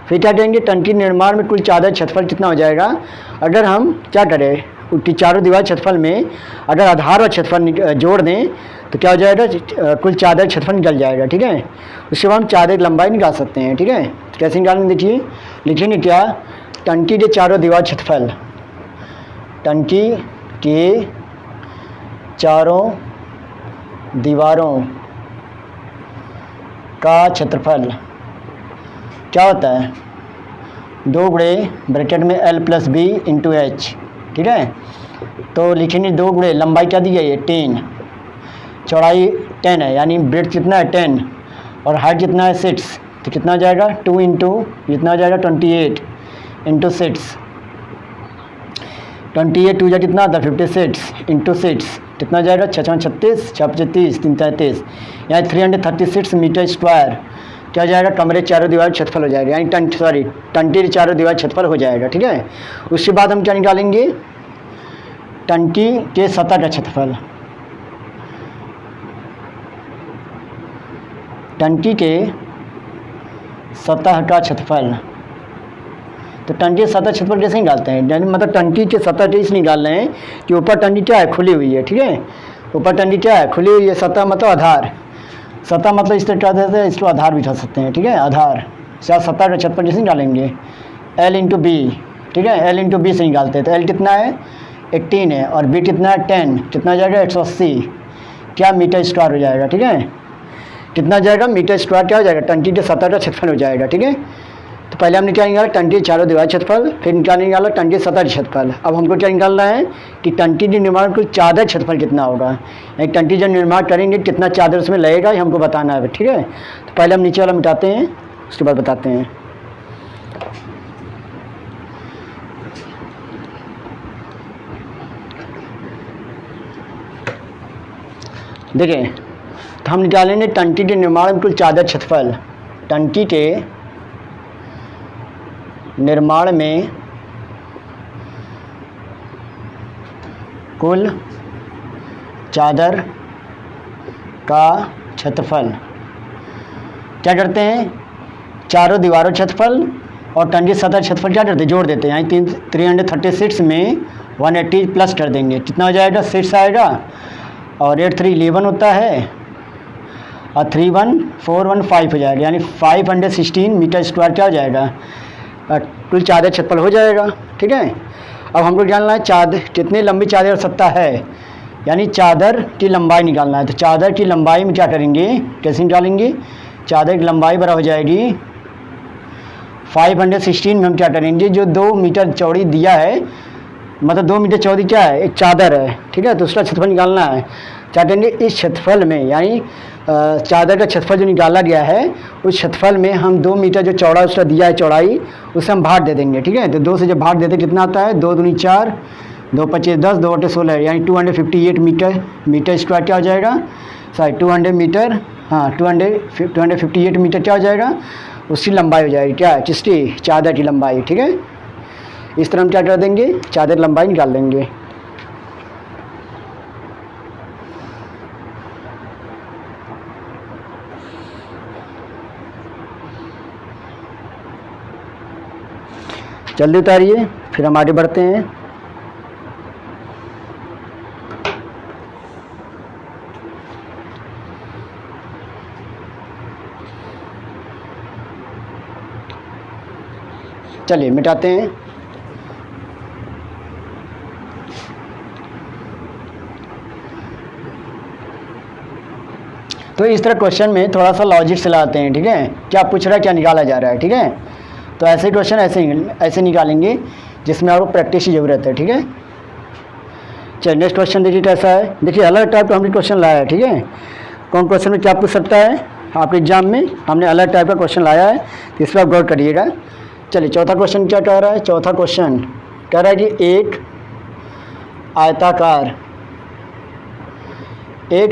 फिर क्या करेंगे, टंकी निर्माण में कुल चादर क्षेत्रफल कितना हो जाएगा, अगर हम क्या करें उसकी चारों दीवार क्षेत्रफल में अगर आधार और क्षेत्रफल जोड़ दें तो क्या हो जाएगा, कुल चादर क्षेत्रफल निकल जाएगा। ठीक है, उसके बाद हम चादर की लंबाई निकाल सकते हैं। ठीक है, तो कैसे निकालेंगे, देखिए लिखेंगे क्या, टंकी के चारों दीवार क्षेत्रफल, टंकी के चारों दीवारों का क्षेत्रफल क्या होता है 2 गुणे ब्रैकेट में L plus b into h, ठीक है। तो लिखेंगे 2 गुणे लंबाई क्या दी गई है 10, चौड़ाई 10 है, यानी ब्रेड कितना है 10 और हाइट कितना है 6, तो कितना हो जाएगा 2 इंटू कितना हो जाएगा 28 इंटू 6, 28 टू जा कितना आता है 56 इंटू 6 कितना हो जाएगा 6 36 6 35 3 33, यानी 336 मीटर स्क्वायर क्या हो जाएगा कमरे चारों दीवार क्षेत्रफल हो जाएगा, यानी टंटी चारों दीवार क्षेत्रफल हो जाएगा, ठीक है। उसके बाद हम क्या निकालेंगे टंकी के सतह का क्षेत्रफल, टंकी के सतह का क्षेत्रफल। तो टंकी के सतह क्षेत्रफल कैसे निकालते हैं, यानी मतलब टंकी के सतह कैसे निकाल रहे हैं कि ऊपर टंकी क्या है खुली हुई है, ठीक है। ऊपर टंकी क्या है खुली हुई है, सतह मतलब आधार, सतह मतलब इस तरह क्या देते हैं इसको आधार बिठा सकते हैं, ठीक है। आधार सतह का क्षेत्रफल कैसे निकालेंगे L इंटू बी, ठीक है। L इंटू बी से निकालते हैं, तो L कितना है 18 है और B कितना है 10, कितना हो जाएगा 180 क्या मीटर स्क्वायर हो जाएगा, ठीक है। कितना जाएगा मीटर स्क्वायर क्या हो जाएगा टंकी के सतह का क्षेत्रफल हो जाएगा, ठीक है। तो पहले हमने क्या निकाला टंकी चारों दीवार क्षेत्रफल, फिर क्या निकाला टंकी सतह क्षेत्रफल। अब हमको क्या निकालना है कि टंकी के निर्माण को चादर क्षेत्रफल कितना होगा, यानी टंकी जब निर्माण करेंगे कितना चादर उसमें लगेगा ये हमको बताना है, ठीक है। तो पहले हम नीचे वाला मिटाते हैं उसके बाद बताते हैं। देखिए तो हम निकालेंगे टंकी के निर्माण में कुल चादर क्षेत्रफल, टंकी के निर्माण में कुल चादर का क्षेत्रफल। क्या करते हैं चारों दीवारों क्षेत्रफल और टंकी सतह क्षेत्रफल क्या करते हैं जोड़ देते हैं, यानी 336 में 180 प्लस कर देंगे, कितना हो जाएगा 6 आएगा और 8 3 11 होता है और 3 1 4 1 5 हो जाएगा, यानी 516 मीटर स्क्वायर क्या हो जाएगा कुल चादर क्षेत्रफल हो जाएगा, ठीक है। अब हमको जानना है चादर कितनी लंबी चादर सत्ता है, यानी चादर की लंबाई निकालना है। तो चादर की लंबाई में क्या करेंगे कैसे निकालेंगे, चादर की लंबाई बराबर हो जाएगी 516 में हम क्या करेंगे जो 2 मीटर चौड़ी दिया है, मतलब 2 मीटर चौड़ी क्या है एक चादर है, ठीक है। तो उसका क्षेत्रफल निकालना है, क्या करेंगे इस क्षेत्रफल में, यानी चादर का क्षेत्रफल जो निकाला गया है उस क्षेत्रफल में हम 2 मीटर जो चौड़ा उसका दिया है चौड़ाई उसे हम भाग दे देंगे, ठीक है। तो 2 से जब भाग देते कितना आता है 2 दूनी 4 2 25 10 2 बटे 16, यानी 258 मीटर स्क्वायर क्या हो जाएगा 200 मीटर, हाँ 258 मीटर क्या हो जाएगा उसकी लंबाई हो जाएगी, क्या किसकी चादर की लंबाई, ठीक है। इस तरह हम क्या कर देंगे चादर लंबाई निकाल लेंगे। जल्दी उतारिए फिर हम आगे बढ़ते हैं। चलिए मिटाते हैं। तो इस तरह क्वेश्चन में थोड़ा सा लॉजिक से लाते हैं, ठीक है, क्या पूछ रहा है क्या निकाला जा रहा है, ठीक है। तो ऐसे क्वेश्चन ऐसे निकालेंगे जिसमें आपको प्रैक्टिस की ज़रूरत है, ठीक है। चलिए नेक्स्ट क्वेश्चन देखिए कैसा है। देखिए अलग टाइप का हमने क्वेश्चन लाया है, ठीक है। कौन क्वेश्चन में क्या पूछ सकता है आपके एग्जाम में, हमने अलग टाइप का क्वेश्चन लाया है, तो इस पर आप गौर करिएगा। चलिए चौथा क्वेश्चन क्या कह रहा है, चौथा क्वेश्चन कह रहा है कि एक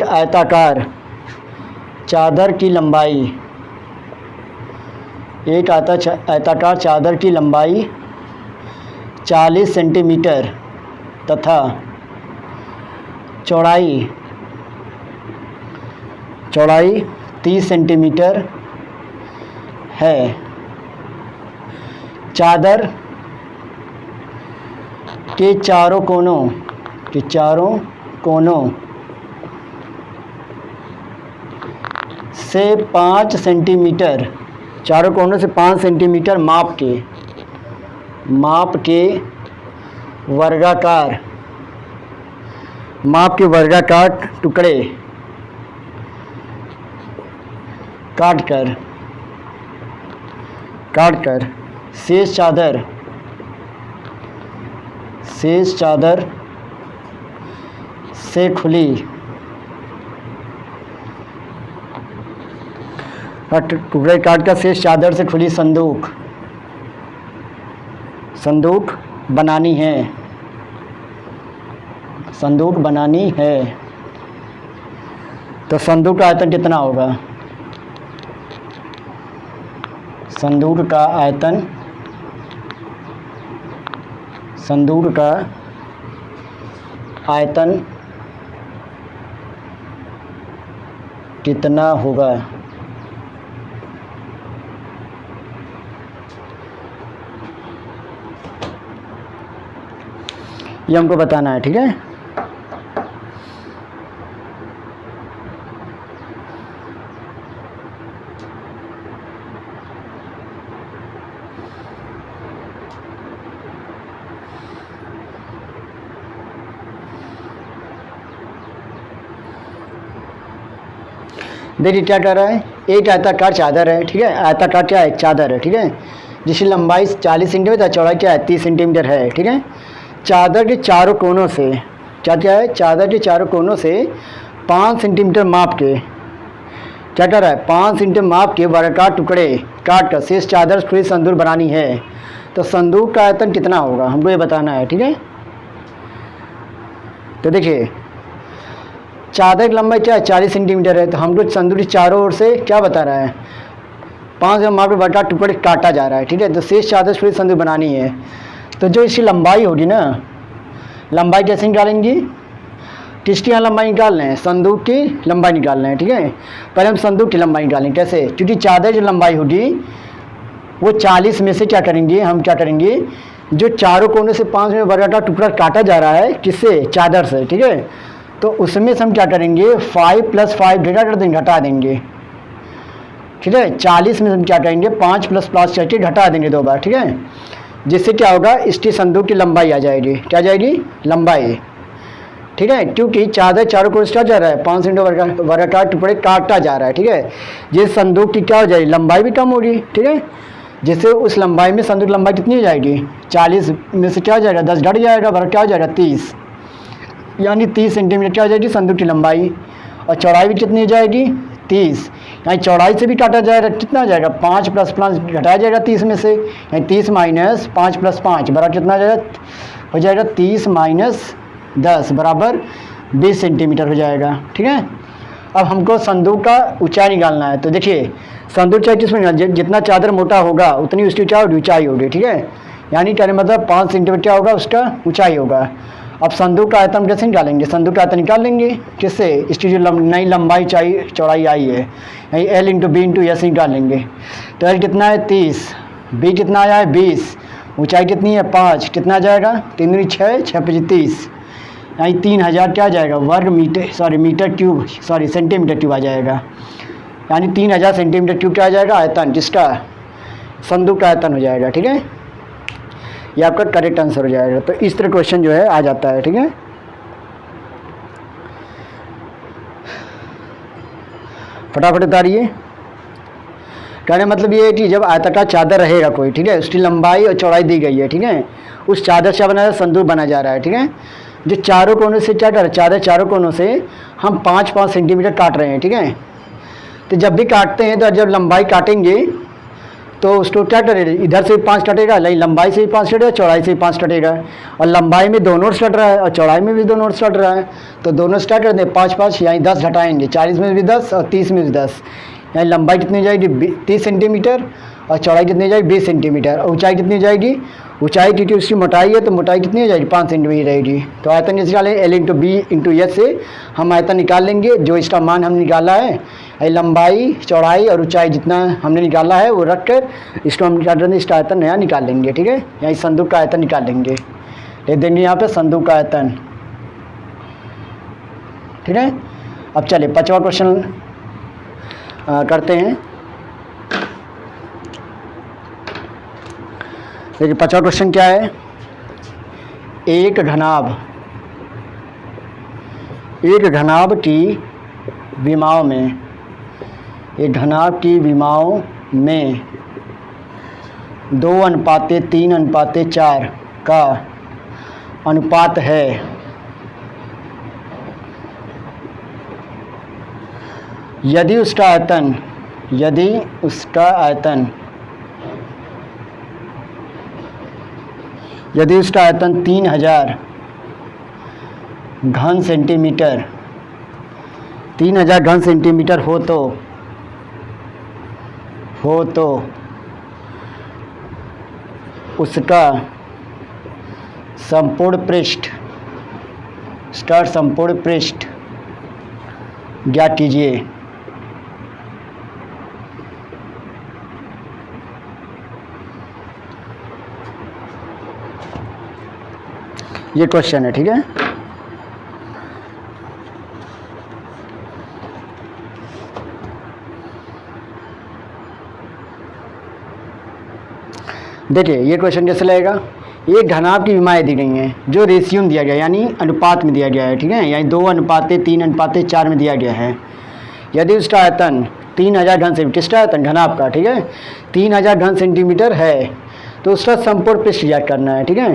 आयताकार चादर की लंबाई, एक आयताकार चादर की लंबाई 40 सेंटीमीटर तथा चौड़ाई 30 सेंटीमीटर है। चादर के चारों कोनों से 5 सेंटीमीटर, चारों कोनों से 5 सेंटीमीटर माप के वर्गाकार टुकड़े काट कर शेष चादर से खुली टुकड़े काट कर शेष चादर से खुली संदूक बनानी है तो संदूक का आयतन कितना होगा? संदूक का आयतन कितना होगा? ये हमको बताना है, ठीक है। देखिए क्या कर रहा है, एक आयताकार चादर है, ठीक है। आयताकार क्या है? एक चादर है, ठीक है, जिसकी लंबाई 40 सेंटीमीटर, चौड़ाई क्या है? 30 सेंटीमीटर है, ठीक है। चादर के चारों कोनों से क्या है? चादर के चारों कोनों से 5 सेंटीमीटर माप के क्या कर रहा है? 5 सेंटीमीटर माप के वर्गाकार टुकड़े काट कर शेष चादर खुली संदूक बनानी है तो संदूक का आयतन कितना होगा हमको ये बताना है, ठीक है। तो देखिए चादर की लंबाई क्या है? 40 सेंटीमीटर है, तो हमको संदूक के चारों ओर से क्या बता रहा है? 5 माप के वर्गाकार टुकड़े काटा जा रहा है, ठीक है। तो शेष चादर खुली संदूक बनानी है तो जो इसकी लंबाई होगी ना, लंबाई कैसे निकालेंगी? किसकी यहाँ लंबाई निकाल रहे हैं? संदूक की लंबाई निकाल रहे हैं, ठीक है। पहले हम संदूक की लंबाई निकालेंगे। कैसे? क्योंकि चादर की लंबाई होगी वो 40 में से क्या करेंगे हम? क्या करेंगे? जो चारों कोनों से 5 में वर्गाकार टुकड़ा काटा जा रहा है, किससे? चादर से, ठीक है। तो उसमें से हम क्या करेंगे? 5 + 5 घटा देंगे, ठीक है। 40 में हम क्या करेंगे? 5 + 5 करके घटा देंगे 2 बार, ठीक है। जिससे क्या होगा? इसकी संदूक की लंबाई आ जाएगी। क्या जाएगी? लंबाई, ठीक है। क्योंकि चादर चारों कोनों से क्या जा रहा है? 5 सेंटीमीटर वर्गाकार टुकड़े काटा जा रहा है, ठीक है। जिस संदूक की क्या हो जाएगी? लंबाई भी कम होगी, ठीक है। जिससे उस लंबाई में संदूक लंबाई कितनी हो जाएगी? 40 में से क्या हो जाएगा? 10 घट जाएगा, वर्ग क्या हो जाएगा? 30, यानी 30 सेंटीमीटर क्या हो जाएगी? संदूक की लंबाई। और चौड़ाई भी कितनी हो जाएगी? 30, यानी चौड़ाई से भी काटा जाएगा, कितना हो जाएगा? 5 + 5 घटाया जाएगा 30 में से, यानी 30 - 5 + 5 बराबर कितना हो जाएगा? हो जाएगा 30 - 10 बराबर 20 सेंटीमीटर हो जाएगा, ठीक है। अब हमको संदूक का ऊंचाई निकालना है। तो देखिए संदूक ऊंचाई किस में? जितना चादर मोटा होगा उतनी उसकी ऊंचाई होगी, ठीक है। यानी कहने मतलब 5 सेंटीमीटर क्या होगा? उसका ऊंचाई होगा। अब संदूक का आयतन कैसे निकालेंगे? संदूक का आयतन निकाल लेंगे किससे? इसकी जो नई लंबाई चौड़ाई आई है, L × B × S निकाल लेंगे। तो L कितना है? 30, B कितना आया है? 20, ऊंचाई कितनी है? 5, कितना आ जाएगा? 3 × 6 = 6 × 5 = 30, यानी 3000 क्या आ जाएगा? सेंटीमीटर क्यूब आ जाएगा। यानी 3000 सेंटीमीटर क्यूब क्या आ जाएगा? आयतन, जिसका संदूक का आयतन हो जाएगा, ठीक है। ये आपका करेक्ट आंसर हो जाएगा। तो इस तरह क्वेश्चन जो है आ जाता है, ठीक है। फटाफट उतारिए। कहने मतलब ये है कि जब आयताकार चादर रहेगा कोई, ठीक है, उसकी लंबाई और चौड़ाई दी गई है, ठीक है, उस चादर से बना संदूक बना जा रहा है, ठीक है। जो चारों कोनों से क्या कर रहे हैं? चादर चारों कोनों से हम 5-5 सेंटीमीटर काट रहे हैं, ठीक है। तो जब भी काटते हैं तो जब लंबाई काटेंगे तो उसको क्या करेगा? इधर से भी 5 कटेगा, लंबाई से भी 5 कटेगा, चौड़ाई से भी 5 कटेगा। और लंबाई में 2 नोट्स कट रहा है और चौड़ाई में भी 2 नोट्स कट रहा है, तो दोनों से क्या कर दें? 5-5, यानी 10 घटाएंगे। 40 में भी 10 और 30 में भी 10, यानी लंबाई कितनी हो जाएगी? 30 सेंटीमीटर और चौड़ाई कितनी हो जाएगी? 20 सेंटीमीटर। और ऊंचाई कितनी हो जाएगी? ऊंचाई क्योंकि उसकी मोटाई है तो मोटाई कितनी हो जाएगी? 5 सेंटीमीटर रहेगी। तो आयतन कैसे निकालेंगे? L × B × S से हम आयतन निकाल लेंगे। जो इसका मान हमने निकाला है, लंबाई चौड़ाई और ऊंचाई जितना हमने निकाला है वो रख कर इसको हम क्या करेंगे? इसका आयतन नया निकाल लेंगे, ठीक है। यहाँ संदूक का आयतन निकाल लेंगे, लिख देंगे यहाँ पे संदूक का आयतन, ठीक है। अब चलिए 5वां क्वेश्चन करते हैं। देखिए 5वां क्वेश्चन क्या है? एक घनाभ की विमाओं में 2:3:4 का अनुपात है। यदि उसका आयतन 3000 घन सेंटीमीटर हो तो उसका संपूर्ण पृष्ठ ज्ञात कीजिए। ये क्वेश्चन है, ठीक है। देखिए ये क्वेश्चन कैसे लगेगा। एक घनाभ की विमाएँ दी गई हैं जो रेशियो में दिया गया है, यानी अनुपात में दिया गया है, ठीक है, यानी 2:3:4 में दिया गया है। यदि उसका आयतन 3000 घन सेंटीमीटर, किसका आयतन, घनाभ का, ठीक है, 3000 घन सेंटीमीटर है तो उसका संपूर्ण पृष्ठ ज्ञात करना है, ठीक है।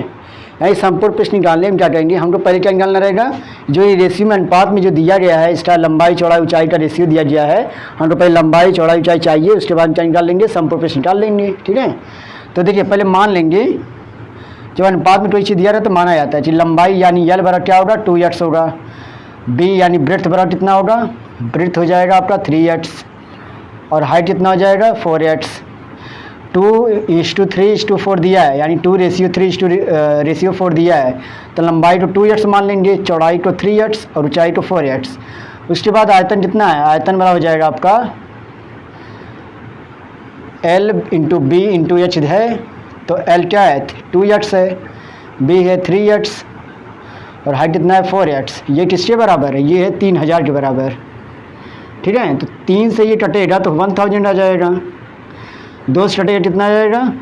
यानी संपूर्ण पृष्ठ निकालने में क्या करेंगे, हमको पहले क्या निकालना रहेगा, जो ये रेशियो में अनुपात में जो दिया गया है, इसका लंबाई चौड़ाई ऊंचाई का रेशियो दिया गया है, हमको पहले लंबाई चौड़ाई ऊंचाई चाहिए, उसके बाद क्या निकाल लेंगे, संपूर्ण पृष्ठ निकाल लेंगे, ठीक है। तो देखिए पहले मान लेंगे जब अनुपात में कोई चीज़ दिया रहा तो माना जाता है कि लंबाई यानी यल बराबर क्या होगा, 2x होगा। बी यानी ब्रेड्थ बराबर कितना होगा, ब्रेड्थ हो जाएगा आपका 3x और हाइट कितना हो जाएगा 4x। 2:3:4 दिया है, यानी 2:3:4 दिया है तो लंबाई को 2x मान लेंगे, चौड़ाई को 3x और ऊंचाई को 4x। उसके बाद आयतन कितना है, आयतन बराबर हो जाएगा आपका L into b into h है, तो L क्या है 2x है, B है 3x और हाइट कितना है 4x। ये किसके बराबर है, ये है 3000 के बराबर, ठीक है। तो 3 से ये कटेगा तो 1000 आ जाएगा, 2 से कटेगा कितना आ जाएगा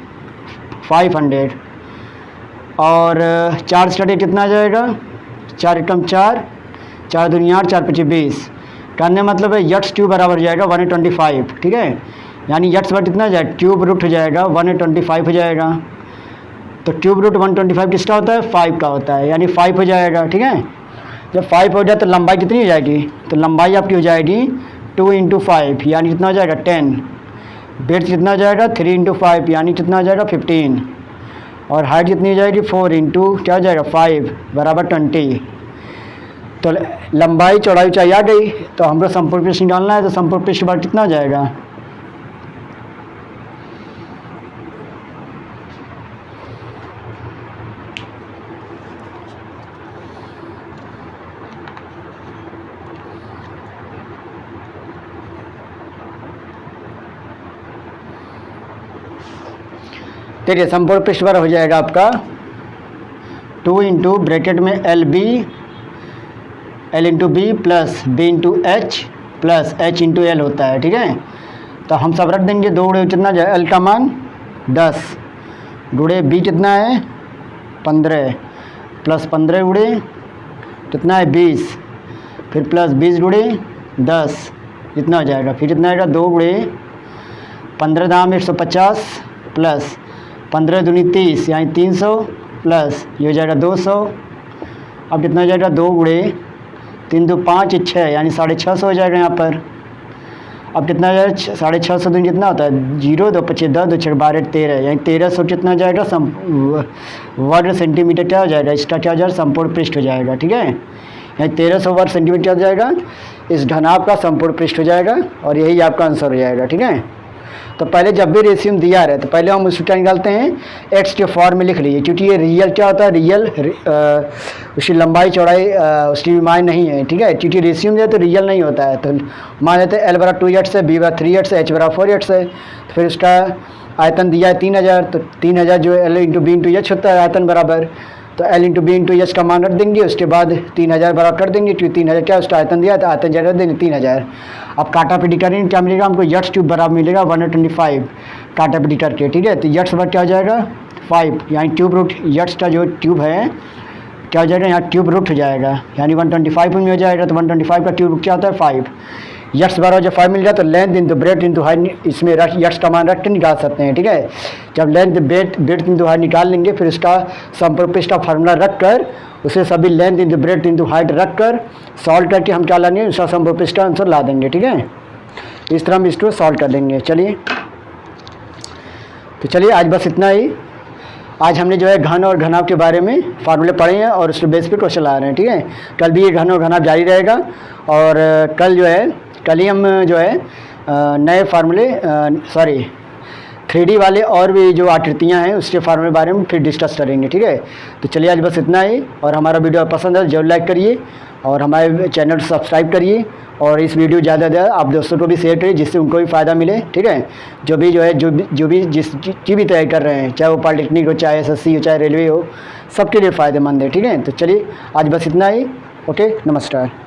500 और 4 से कटेगा कितना आ जाएगा 4 एकम 4, 4 दूनी 8, 4 पचे 20। कहने मतलब है यट्स ट्यूब बराबर हो जाएगा 125, ठीक है। यानी यट्स बराबर कितना हो जाएगा, ट्यूब रूट हो जाएगा 125 हो जाएगा। तो ट्यूब रूट 125 किसका होता है, 5 का होता है, यानी 5 हो जाएगा, ठीक है। जब 5 हो जाए तो लंबाई कितनी हो जाएगी, तो लंबाई आपकी हो जाएगी 2 × 5 यानी कितना हो जाएगा 10। ब्रेड्थ कितना हो जाएगा 3 × 5 यानी कितना हो जाएगा 15 और हाइट कितनी हो जाएगी 4 × क्या हो जाएगा 5 बराबर 20। तो लंबाई चौड़ाई ऊंचाई आ गई, तो हमको संपूर्ण पृष्ठ निकालना है, तो संपूर्ण पृष्ठ बराबर कितना हो जाएगा, देखिए संपूर्ण पृष्ठ बराबर हो जाएगा आपका 2 × ब्रैकेट में L × B plus B × H plus H × L होता है, ठीक है। तो हम सब रख देंगे, 2 गुणे कितना जाए L का मान 10 गुणे B कितना है 15 प्लस 15 गुणे कितना है 20, फिर प्लस 20 गुणे 10 कितना हो जाएगा, फिर कितना आएगा 2 गुणे 15 दाम 150 प्लस 15 दूनी 30 यानी 300 प्लस ये हो जाएगा 200। अब कितना हो जाएगा 2 गुणे 3 2 5 6 यानी 650 हो जाएगा यहाँ पर। अब कितना हो जाएगा 650 दूनी कितना होता है 0 2 25 10 2 6 12 13 यानी 1300 कितना हो जाएगा वर्ग सेंटीमीटर क्या हो जाएगा, इसका क्या हो जाएगा संपूर्ण पृष्ठ हो जाएगा, ठीक है। यानी 1300 वर्ग सेंटीमीटर क्या हो जाएगा, इस घनाभ का संपूर्ण पृष्ठ हो जाएगा और यही आपका आंसर हो जाएगा, ठीक है। तो पहले जब भी रेशियो दिया रहे तो पहले हम उसको क्या निकालते हैं, एक्स के फॉर्म में लिख लीजिए, क्योंकि ये रियल क्या होता है, रियल उसकी लंबाई चौड़ाई उसकी विमाएँ नहीं है, ठीक है, क्योंकि रेशियो में तो रियल नहीं होता है। तो मान लेते हैं L बराबर 2x है, B बराबर 3x है, H बराबर 4x है, तो फिर उसका आयतन दिया है 3000, तो 3000 जो L × B × H होता है आयतन बराबर, तो L × B × H का मान रख देंगे, उसके बाद 3000 बराबर कर देंगे, क्योंकि 3000 क्या उसका आयतन दिया तो आयतन जगह देंगे 3000। अब काटापीटी करेंगे क्या मिलेगा हमको, यट्स ट्यूब बराबर मिलेगा 125 काटापीटी करके, ठीक है। तो यट्स बराबर क्या हो जाएगा 5 यानी ट्यूब रूट यट्स का जो ट्यूब है क्या हो जाएगा, यहाँ ट्यूब रूट हो जाएगा यानी 125 में हो जाएगा, तो 125 का ट्यूब क्या होता है 5। यक्स बराबर जब 5 मिल जाए तो length into breadth into height, इसमें यक्स का मान रख के निकाल सकते हैं, ठीक है। जब लेंथ ब्रेथ इंटू हाइट निकाल लेंगे, फिर इसका समप्रोपिस्ट का फार्मूला रख कर उसे सभी length into breadth into height रख कर सॉल्व करके हम क्या लाएंगे, उसका समप्रोपिस्ट का आंसर ला देंगे, ठीक है। इस तरह हम इसको सॉल्व कर लेंगे। चलिए तो चलिए आज बस इतना ही। आज हमने जो है घन और घनाभ के बारे में फार्मूले पढ़े हैं और उसके बेस पे क्वेश्चन ला रहे हैं, ठीक है। कल भी ये घन और घनाभ जारी रहेगा और कल ही हम जो है नए फार्मूले 3D वाले और भी जो आकृतियाँ हैं उसके फार्मूले के बारे में फिर डिस्कस करेंगे, ठीक है। तो चलिए आज बस इतना ही, और हमारा वीडियो पसंद है जरूर लाइक करिए और हमारे चैनल को सब्सक्राइब करिए और इस वीडियो ज़्यादा से ज़्यादा आप दोस्तों को भी शेयर करिए जिससे उनको भी फ़ायदा मिले, ठीक है। जो भी जिसकी भी तैयारी कर रहे हैं, चाहे वो पॉलिटेक्निक हो, चाहे SSC हो, चाहे रेलवे हो, सबके लिए फ़ायदेमंद है, ठीक है। तो चलिए आज बस इतना ही। ओके, नमस्कार।